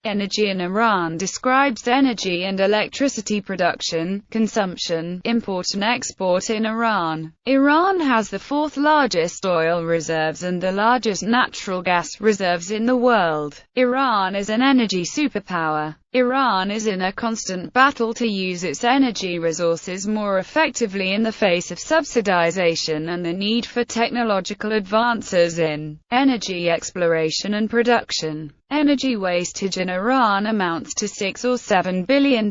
Energy in Iran describes energy and electricity production, consumption, import and export in Iran. Iran has the fourth largest oil reserves and the largest natural gas reserves in the world. Iran is an energy superpower. Iran is in a constant battle to use its energy resources more effectively in the face of subsidization and the need for technological advances in energy exploration and production. Energy wastage in Iran amounts to $6 or $7 billion.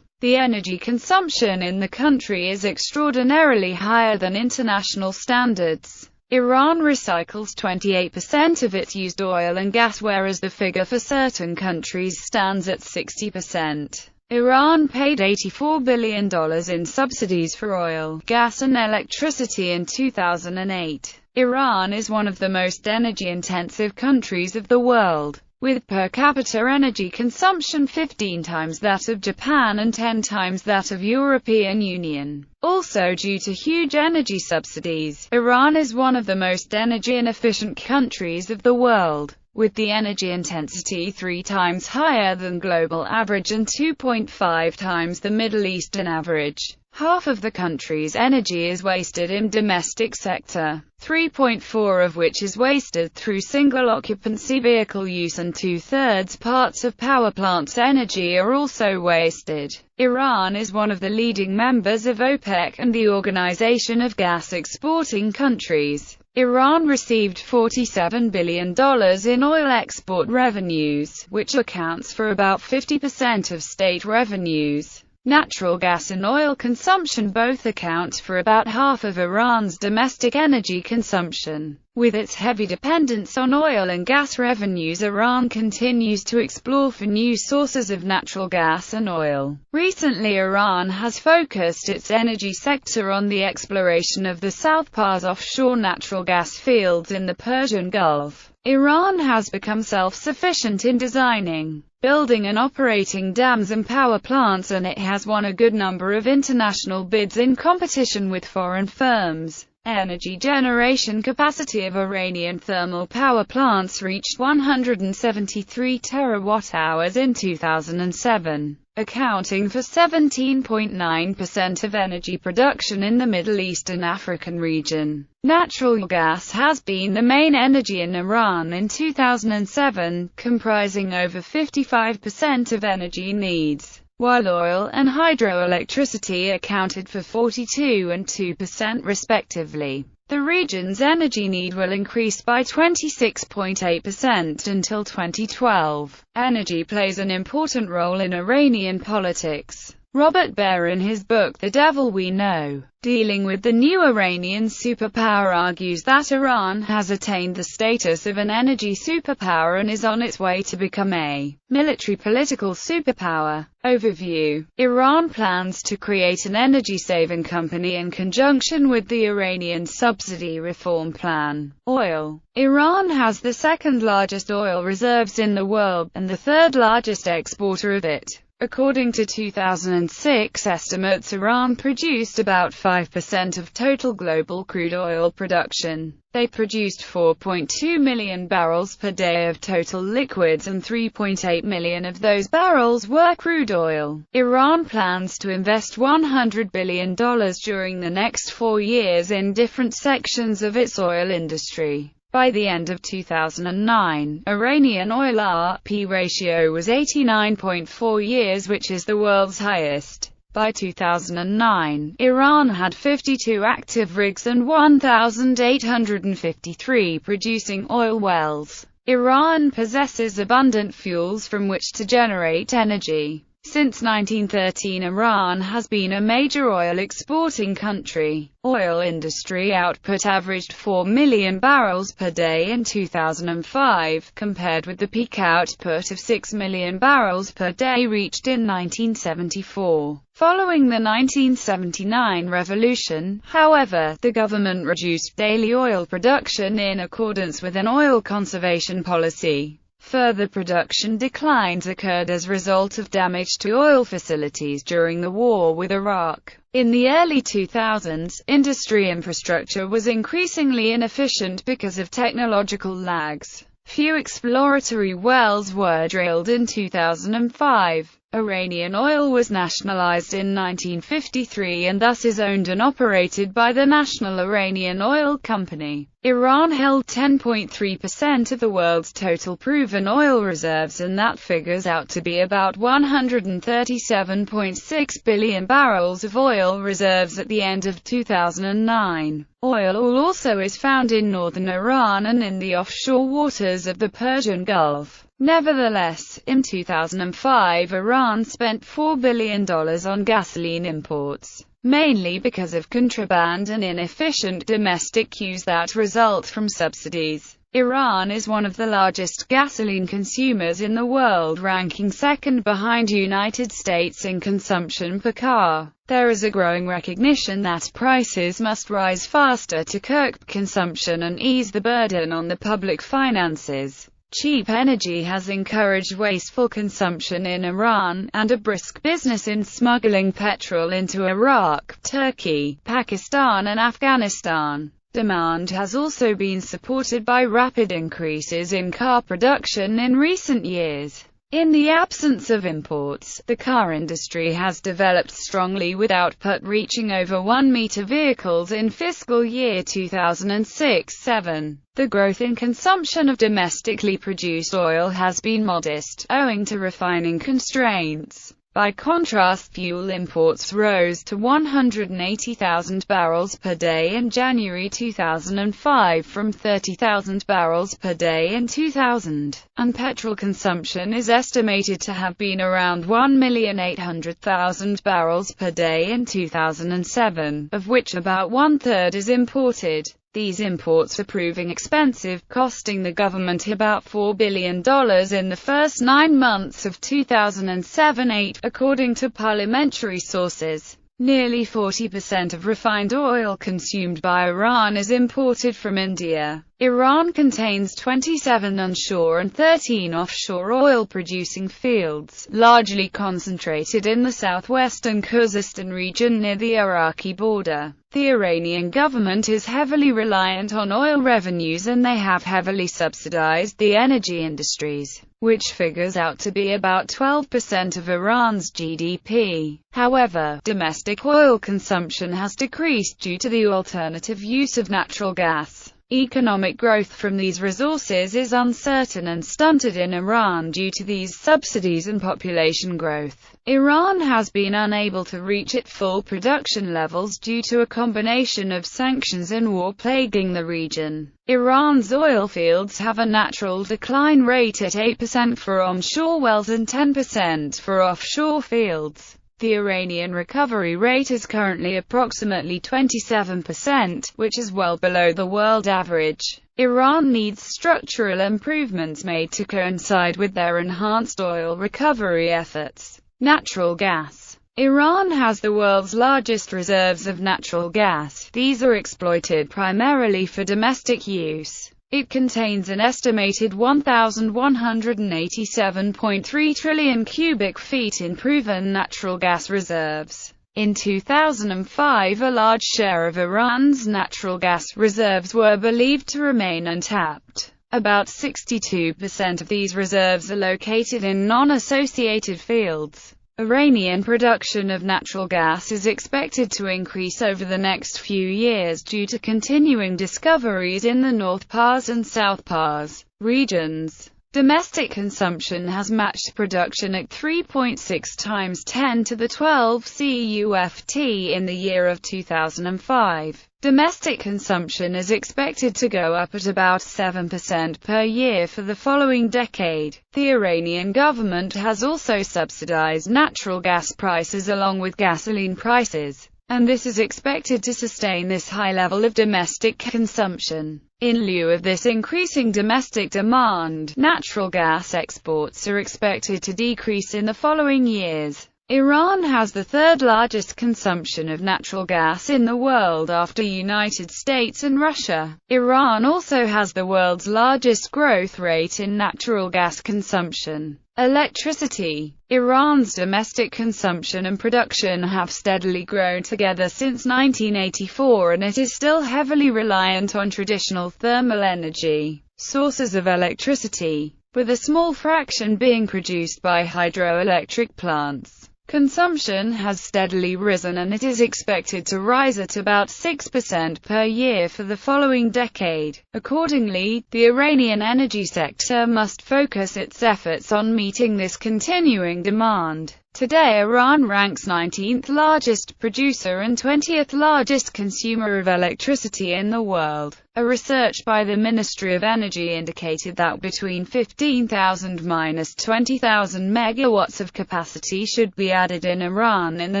The energy consumption in the country is extraordinarily higher than international standards. Iran recycles 28% of its used oil and gas, whereas the figure for certain countries stands at 60%. Iran paid $84 billion in subsidies for oil, gas and electricity in 2008. Iran is one of the most energy-intensive countries of the world, with per capita energy consumption 15 times that of Japan and 10 times that of European Union. Also, due to huge energy subsidies, Iran is one of the most energy-inefficient countries of the world, with the energy intensity 3 times higher than global average and 2.5 times the Middle Eastern average. Half of the country's energy is wasted in domestic sector, 3.4 of which is wasted through single-occupancy vehicle use, and 2/3 parts of power plants' energy are also wasted. Iran is one of the leading members of OPEC and the Organization of Gas Exporting Countries. Iran received $47 billion in oil export revenues, which accounts for about 50% of state revenues. Natural gas and oil consumption both account for about half of Iran's domestic energy consumption. With its heavy dependence on oil and gas revenues, Iran continues to explore for new sources of natural gas and oil. Recently, Iran has focused its energy sector on the exploration of the South Pars offshore natural gas fields in the Persian Gulf. Iran has become self-sufficient in designing, building and operating dams and power plants, and it has won a good number of international bids in competition with foreign firms. Energy generation capacity of Iranian thermal power plants reached 173 terawatt-hours in 2007, accounting for 17.9% of energy production in the Middle East and African region. Natural gas has been the main energy in Iran in 2007, comprising over 55% of energy needs, while oil and hydroelectricity accounted for 42% and 2% respectively. The region's energy need will increase by 26.8% until 2012. Energy plays an important role in Iranian politics. Robert Baer, in his book The Devil We Know, dealing with the new Iranian superpower, argues that Iran has attained the status of an energy superpower and is on its way to become a military-political superpower. Overview: Iran plans to create an energy-saving company in conjunction with the Iranian subsidy reform plan. Oil. Iran has the second-largest oil reserves in the world, and the third-largest exporter of it. According to 2006 estimates, Iran produced about 5% of total global crude oil production. They produced 4.2 million barrels per day of total liquids, and 3.8 million of those barrels were crude oil. Iran plans to invest $100 billion during the next 4 years in different sections of its oil industry. By the end of 2009, Iranian oil-RP ratio was 89.4 years, which is the world's highest. By 2009, Iran had 52 active rigs and 1,853 producing oil wells. Iran possesses abundant fuels from which to generate energy. Since 1913, Iran has been a major oil exporting country. Oil industry output averaged 4 million barrels per day in 2005, compared with the peak output of 6 million barrels per day reached in 1974. Following the 1979 revolution, however, the government reduced daily oil production in accordance with an oil conservation policy. Further production declines occurred as a result of damage to oil facilities during the war with Iraq. In the early 2000s, industry infrastructure was increasingly inefficient because of technological lags. Few exploratory wells were drilled in 2005. Iranian oil was nationalized in 1953 and thus is owned and operated by the National Iranian Oil Company. Iran held 10.3% of the world's total proven oil reserves, and that figures out to be about 137.6 billion barrels of oil reserves at the end of 2009. Oil also is found in northern Iran and in the offshore waters of the Persian Gulf. Nevertheless, in 2005 Iran spent $4 billion on gasoline imports, mainly because of contraband and inefficient domestic use that result from subsidies. Iran is one of the largest gasoline consumers in the world, ranking second behind United States in consumption per car. There is a growing recognition that prices must rise faster to curb consumption and ease the burden on the public finances. Cheap energy has encouraged wasteful consumption in Iran, and a brisk business in smuggling petrol into Iraq, Turkey, Pakistan and Afghanistan. Demand has also been supported by rapid increases in car production in recent years. In the absence of imports, the car industry has developed strongly, with output reaching over 1 million vehicles in fiscal year 2006-07. The growth in consumption of domestically produced oil has been modest, owing to refining constraints. By contrast, fuel imports rose to 180,000 barrels per day in January 2005 from 30,000 barrels per day in 2000, and petrol consumption is estimated to have been around 1,800,000 barrels per day in 2007, of which about one-third is imported. These imports are proving expensive, costing the government about $4 billion in the first 9 months of 2007-08, according to parliamentary sources. Nearly 40% of refined oil consumed by Iran is imported from India. Iran contains 27 onshore and 13 offshore oil-producing fields, largely concentrated in the southwestern Khuzestan region near the Iraqi border. The Iranian government is heavily reliant on oil revenues, and they have heavily subsidized the energy industries, which figures out to be about 12% of Iran's GDP. However, domestic oil consumption has decreased due to the alternative use of natural gas. Economic growth from these resources is uncertain and stunted in Iran due to these subsidies and population growth. Iran has been unable to reach its full production levels due to a combination of sanctions and war plaguing the region. Iran's oil fields have a natural decline rate at 8% for onshore wells and 10% for offshore fields. The Iranian recovery rate is currently approximately 27%, which is well below the world average. Iran needs structural improvements made to coincide with their enhanced oil recovery efforts. Natural gas. Iran has the world's largest reserves of natural gas. These are exploited primarily for domestic use. It contains an estimated 1,187.3 trillion cubic feet in proven natural gas reserves. In 2005, a large share of Iran's natural gas reserves were believed to remain untapped. About 62% of these reserves are located in non-associated fields. Iranian production of natural gas is expected to increase over the next few years due to continuing discoveries in the North Pars and South Pars regions. Domestic consumption has matched production at 3.6 times 10 to the 12 CUFT in the year of 2005. Domestic consumption is expected to go up at about 7% per year for the following decade. The Iranian government has also subsidized natural gas prices along with gasoline prices, and this is expected to sustain this high level of domestic consumption. In lieu of this increasing domestic demand, natural gas exports are expected to decrease in the following years. Iran has the third largest consumption of natural gas in the world after United States and Russia. Iran also has the world's largest growth rate in natural gas consumption. Electricity. Iran's domestic consumption and production have steadily grown together since 1984, and it is still heavily reliant on traditional thermal energy. sources of electricity, with a small fraction being produced by hydroelectric plants. Consumption has steadily risen and it is expected to rise at about 6% per year for the following decade. Accordingly, the Iranian energy sector must focus its efforts on meeting this continuing demand. Today Iran ranks 19th largest producer and 20th largest consumer of electricity in the world. A research by the Ministry of Energy indicated that between 15,000 and 20,000 megawatts of capacity should be added in Iran in the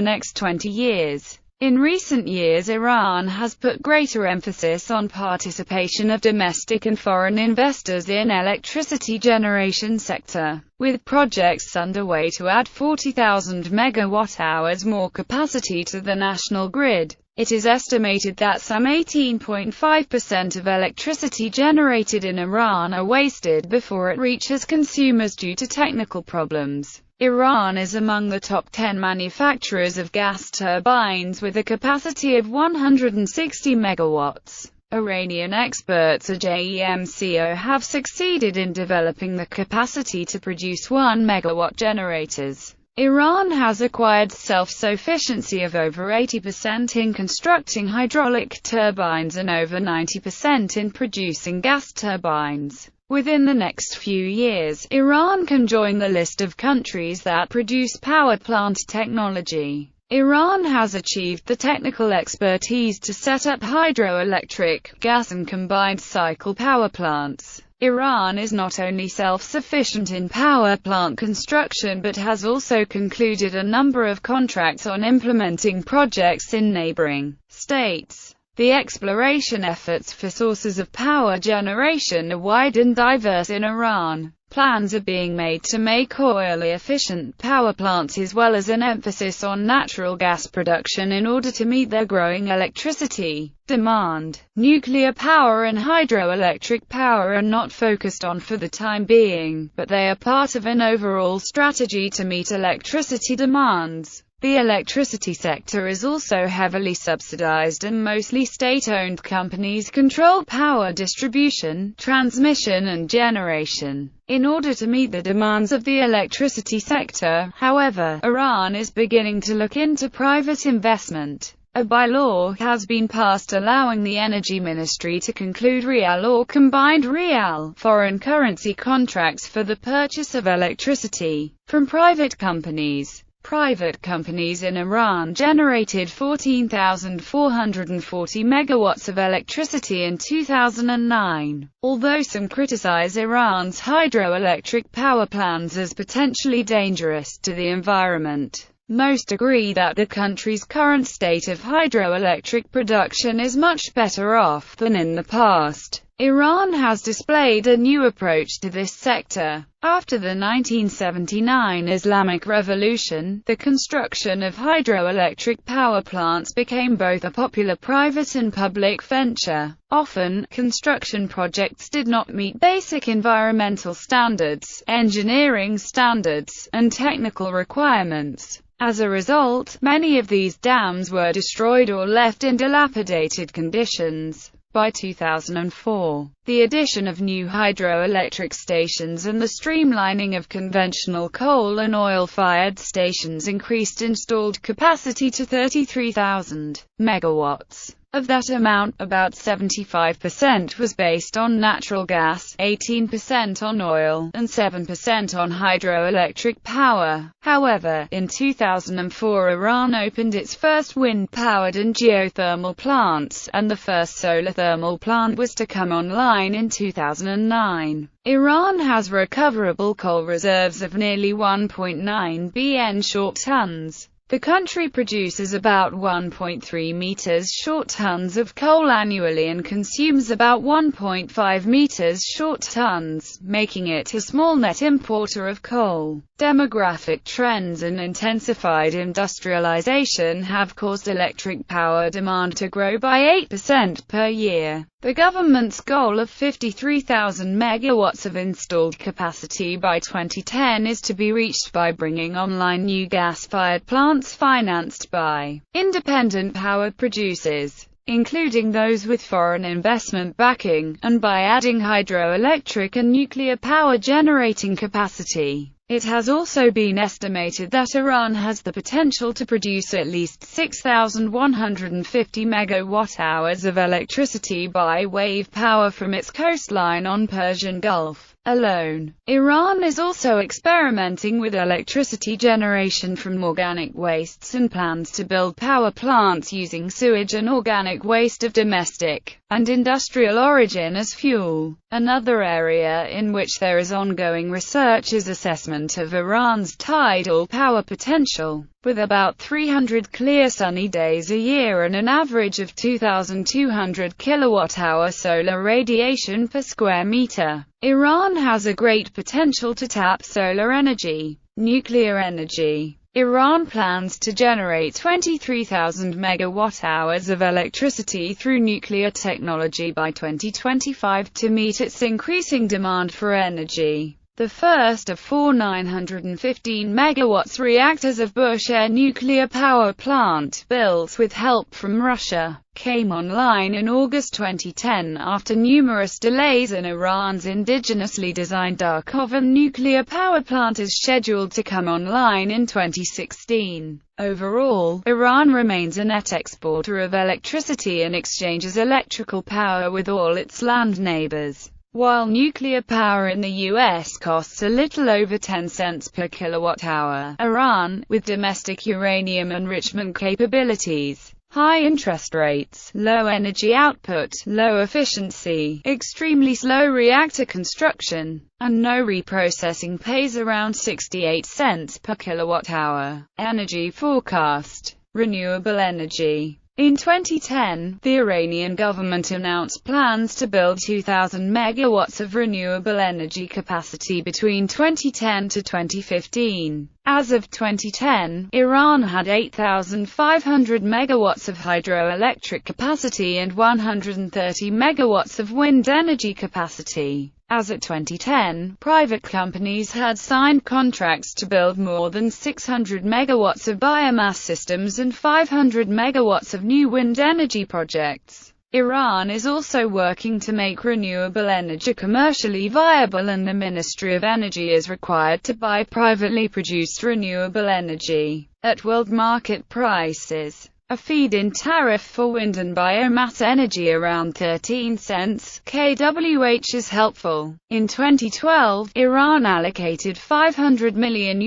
next 20 years. In recent years, Iran has put greater emphasis on participation of domestic and foreign investors in electricity generation sector, with projects underway to add 40,000 megawatt-hours more capacity to the national grid. It is estimated that some 18.5% of electricity generated in Iran are wasted before it reaches consumers due to technical problems. Iran is among the top 10 manufacturers of gas turbines with a capacity of 160 megawatts. Iranian experts at JEMCO have succeeded in developing the capacity to produce 1 megawatt generators. Iran has acquired self-sufficiency of over 80% in constructing hydraulic turbines and over 90% in producing gas turbines. Within the next few years, Iran can join the list of countries that produce power plant technology. Iran has achieved the technical expertise to set up hydroelectric, gas and combined cycle power plants. Iran is not only self-sufficient in power plant construction but has also concluded a number of contracts on implementing projects in neighboring states. The exploration efforts for sources of power generation are wide and diverse in Iran. Plans are being made to make oil-efficient power plants as well as an emphasis on natural gas production in order to meet their growing electricity demand. Nuclear power and hydroelectric power are not focused on for the time being, but they are part of an overall strategy to meet electricity demands. The electricity sector is also heavily subsidized and mostly state-owned companies control power distribution, transmission and generation. In order to meet the demands of the electricity sector, however, Iran is beginning to look into private investment. A bylaw has been passed allowing the Energy Ministry to conclude rial or combined rial foreign currency contracts for the purchase of electricity from private companies. Private companies in Iran generated 14,440 megawatts of electricity in 2009. Although some criticize Iran's hydroelectric power plants as potentially dangerous to the environment, most agree that the country's current state of hydroelectric production is much better off than in the past. Iran has displayed a new approach to this sector. After the 1979 Islamic Revolution, the construction of hydroelectric power plants became both a popular private and public venture. Often, construction projects did not meet basic environmental standards, engineering standards, and technical requirements. As a result, many of these dams were destroyed or left in dilapidated conditions. By 2004, the addition of new hydroelectric stations and the streamlining of conventional coal and oil-fired stations increased installed capacity to 33,000 megawatts. Of that amount, about 75% was based on natural gas, 18% on oil, and 7% on hydroelectric power. However, in 2004 Iran opened its first wind-powered and geothermal plants, and the first solar thermal plant was to come online in 2009. Iran has recoverable coal reserves of nearly 1.9 bn short tons. The country produces about 1.3 meters short tons of coal annually and consumes about 1.5 meters short tons, making it a small net importer of coal. Demographic trends and intensified industrialization have caused electric power demand to grow by 8% per year. The government's goal of 53,000 megawatts of installed capacity by 2010 is to be reached by bringing online new gas-fired plants financed by independent power producers. including those with foreign investment backing, and by adding hydroelectric and nuclear power generating capacity. It has also been estimated that Iran has the potential to produce at least 6,150 megawatt-hours of electricity by wave power from its coastline on Persian Gulf alone. Iran is also experimenting with electricity generation from organic wastes and plans to build power plants using sewage and organic waste of domestic and industrial origin as fuel. Another area in which there is ongoing research is assessment of Iran's tidal power potential. With about 300 clear sunny days a year and an average of 2,200 kilowatt-hour solar radiation per square meter, Iran has a great potential to tap solar energy. Nuclear energy. Iran plans to generate 23,000 megawatt-hours of electricity through nuclear technology by 2025 to meet its increasing demand for energy. The first of 4 915 megawatts reactors of Bushehr nuclear power plant, built with help from Russia, came online in August 2010 after numerous delays, and Iran's indigenously designed Darkovan nuclear power plant is scheduled to come online in 2016. Overall, Iran remains a net exporter of electricity and exchanges electrical power with all its land neighbors. While nuclear power in the U.S. costs a little over 10 cents per kilowatt-hour, Iran, with domestic uranium enrichment capabilities, high interest rates, low energy output, low efficiency, extremely slow reactor construction, and no reprocessing, pays around 68 cents per kilowatt-hour. Energy forecast. Renewable energy. In 2010, the Iranian government announced plans to build 2,000 megawatts of renewable energy capacity between 2010 to 2015. As of 2010, Iran had 8,500 megawatts of hydroelectric capacity and 130 megawatts of wind energy capacity. As of 2010, private companies had signed contracts to build more than 600 megawatts of biomass systems and 500 megawatts of new wind energy projects. Iran is also working to make renewable energy commercially viable, and the Ministry of Energy is required to buy privately produced renewable energy at world market prices. A feed-in tariff for wind and biomass energy around 13 cents kWh is helpful. In 2012, Iran allocated €500 million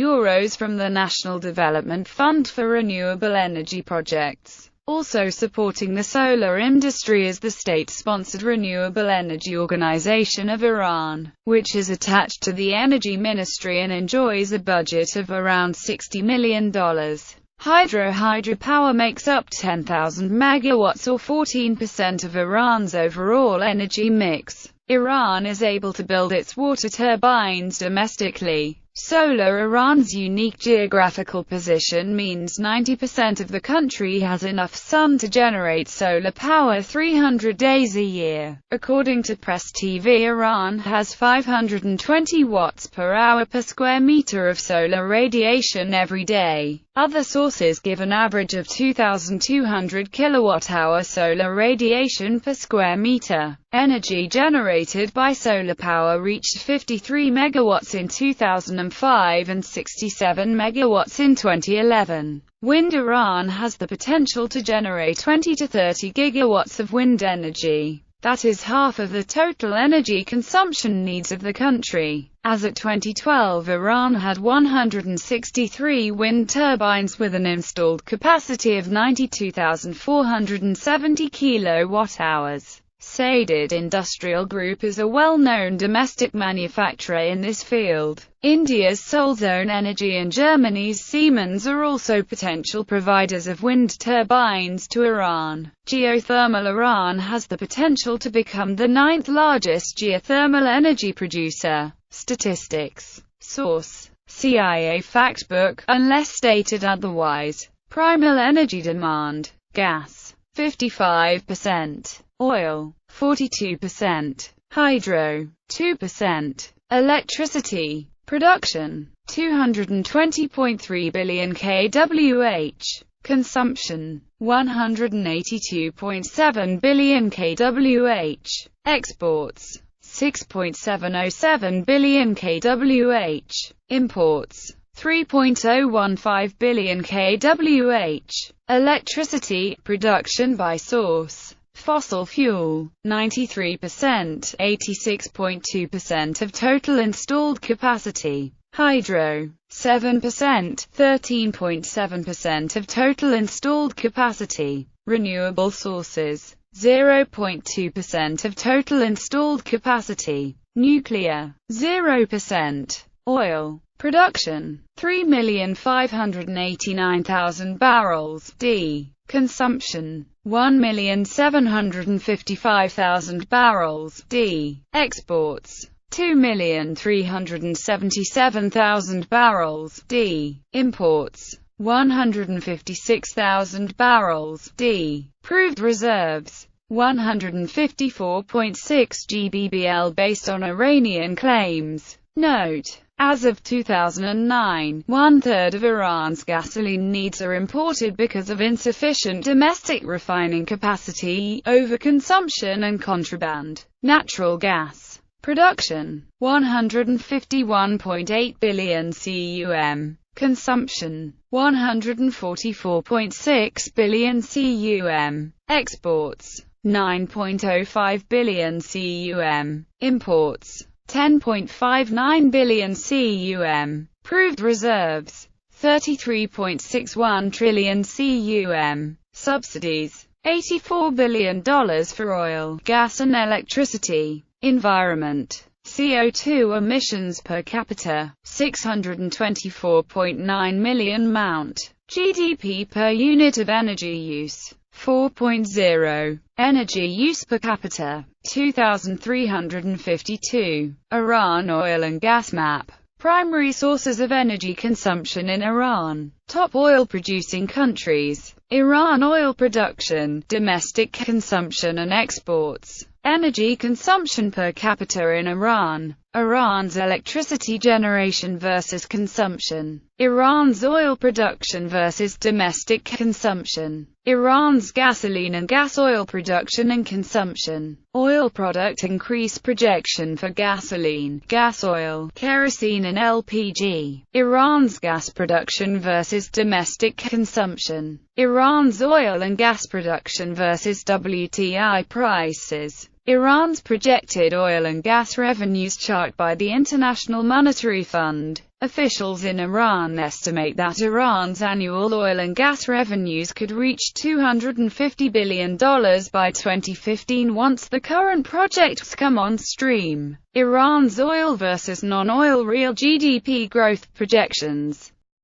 from the National Development Fund for renewable energy projects. Also supporting the solar industry is the state-sponsored Renewable Energy Organization of Iran, which is attached to the Energy Ministry and enjoys a budget of around $60 million. Hydropower makes up 10,000 megawatts or 14% of Iran's overall energy mix. Iran is able to build its water turbines domestically. Solar. Iran's unique geographical position means 90% of the country has enough sun to generate solar power 300 days a year. According to Press TV, Iran has 520 watts per hour per square meter of solar radiation every day. Other sources give an average of 2,200 kilowatt-hour solar radiation per square meter. Energy generated by solar power reached 53 megawatts in 2005 and 67 megawatts in 2011. Wind. Iran has the potential to generate 20 to 30 gigawatts of wind energy. That is half of the total energy consumption needs of the country. As of 2012, Iran had 163 wind turbines with an installed capacity of 92,470 kilowatt-hours. Sadid Industrial Group is a well-known domestic manufacturer in this field. India's Solzone Energy and Germany's Siemens are also potential providers of wind turbines to Iran. Geothermal. Iran has the potential to become the 9th largest geothermal energy producer. Statistics. Source: CIA Factbook, unless stated otherwise. Primal energy demand: gas, 55%. Oil, 42%. Hydro, 2%. Electricity production, 220.3 billion kWh. Consumption 182.7 billion kWh. Exports 6.707 billion kWh. Imports 3.015 billion kWh. Electricity production by source: fossil fuel 93%, 86.2% of total installed capacity. Hydro 7%, 13.7% of total installed capacity. Renewable sources 0.2% of total installed capacity. Nuclear 0%. Oil production 3,589,000 barrels d. Consumption 1,755,000 barrels d. Exports 2,377,000 barrels d. Imports 156,000 barrels d. Proved reserves 154.6 GBBL based on Iranian claims. Note: as of 2009, one-third of Iran's gasoline needs are imported because of insufficient domestic refining capacity, overconsumption and contraband. Natural gas production 151.8 billion cum. Consumption 144.6 billion cum. Exports 9.05 billion cum. Imports 10.59 billion cum. Proved reserves 33.61 trillion cum. Subsidies $84 billion for oil, gas and electricity. Environment CO2 emissions per capita 624.9 million Mount. GDP per unit of energy use 4.0. Energy use per capita 2,352. Iran oil and gas map. Primary sources of energy consumption in Iran. Top oil producing countries. Iran oil production, domestic consumption and exports. Energy consumption per capita in Iran. Iran's electricity generation versus consumption. Iran's oil production versus domestic consumption. Iran's gasoline and gas oil production and consumption. Oil product increase projection for gasoline, gas oil, kerosene and LPG. Iran's gas production versus domestic consumption. Iran's oil and gas production versus WTI prices. Iran's projected oil and gas revenues chart by the International Monetary Fund. Officials in Iran estimate that Iran's annual oil and gas revenues could reach $250 billion by 2015 once the current projects come on stream. Iran's oil versus non-oil real GDP growth projections.